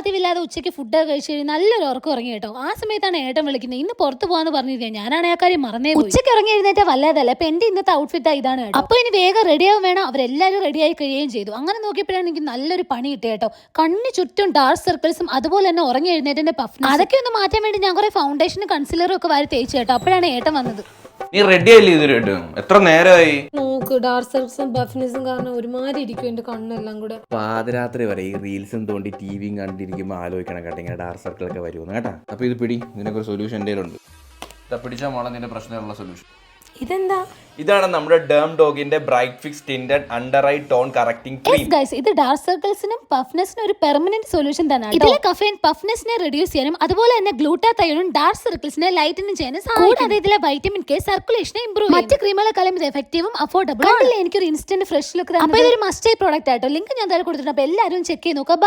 പതിവില്ലാതെ ഉച്ചയ്ക്ക് ഫുഡ് കഴിച്ച് കഴിഞ്ഞ് നല്ലൊരു ഉറക്കം ഇറങ്ങി കേട്ടോ. ആ സമയത്താണ് ഏട്ടൻ വിളിക്കുന്നത്. ഇന്ന് പുറത്ത് പോകാന്ന് പറഞ്ഞിരിക്കുക. ഞാനാണ് ആ കാര്യം മറന്നേ. ഉച്ചയ്ക്ക് ഇറങ്ങി എഴുന്നേറ്റ വല്ലാതല്ല. അപ്പൊ എന്റെ ഇന്നത്തെ ഔട്ട്ഫിറ്റ് ഇതാണ് കേട്ടോ. അപ്പൊ ഇനി വേഗം റെഡിയാവും വേണം. അവരെല്ലാവരും റെഡിയായി കഴിയുകയും ചെയ്തു. അങ്ങനെ നോക്കിയപ്പോഴാണ് എനിക്ക് നല്ലൊരു പണി കിട്ടിയ കേട്ടോ. കണ്ണിന് ചുറ്റും ഡാർക്ക് സർക്കിൾസും അതുപോലെ തന്നെ ഉറങ്ങി എഴുന്നേറ്റന്റെ പഫ് അതൊക്കെ ഒന്ന് മാറ്റാൻ വേണ്ടി ഞാൻ കുറെ ഫൗണ്ടേഷനും കൺസീലറും ഒക്കെ വാരി തേച്ചു കേട്ടോ. അപ്പോഴാണ് ഏട്ടൻ വന്നത്. നീ റെഡി ആയില്ലേ ഇതിട്ട്? എത്ര നേരമായി? നോക്ക്, ഡാർക്ക് സർക്കിൾസും ബഫ്നെസ്സും കാരണം ഒരുമാതിരി ഇരിക്കും എന്റെ കണ്ണെല്ലാം കൂടെ. പാതിരാത്രി വരെ ഈ റീൽസും തോണ്ടി ടിവിയും കണ്ടിരിക്കുമ്പോൾ ആലോചിക്കണം കേട്ടോ, ഇങ്ങനെ ഡാർക്ക് സർക്കിൾ ഒക്കെ വരുമെന്ന് കേട്ടാ. അപ്പൊ ഇത് പിടി, ഇതിനൊക്കെ ഒരു സൊല്യൂഷൻ എന്റെ ഉണ്ട്. പിടിച്ചാൽ മോളെ നിന്റെ പ്രശ്നമുള്ള സൊല്യൂഷൻ ഇതെന്താ? ഇതാണ് നമ്മുടെ ഡേം ഡോഗിന്റെ bright fix tinted under eye tone correcting cream. Guys, ഇത് ഡാർക്ക് സർക്കിൾസിനും പഫ്നെസിനും ഒരു പെർമനന്റ് സൊല്യൂഷൻ തന്നെയാണ്. ഇതിലെ കഫൈൻ പഫ്നെസിനെ റെഡ്യൂസ് ചെയ്യാനും അതുപോലെ തന്നെ ഗ്ലൂട്ടാതയോണും ഡാർക്ക് സർക്കിൾസിനെ ലൈറ്റനും ചെയ്യാനും കൂടാതെ ഇതിലെ വൈറ്റമിൻ കെ സർക്കുലേഷനെ ഇംപ്രൂവ് മറ്റ് ക്രീമുകളെക്കാളും ഇത് എഫക്റ്റീവും അഫോർഡബിൾ. എനിക്കൊരു ഇൻസ്റ്റന്റ് ഫ്രഷ് ലുക്ക്. അപ്പൊ ഇതൊരു മസ്റ്റ് പ്രോഡക്റ്റ് ആയിട്ടോ. ലിങ്ക് ഞാൻ താഴെ കൊടുത്തിട്ടുണ്ട്. അപ്പൊ എല്ലാവരും ചെക്ക് ചെയ്ത് നോക്കാം.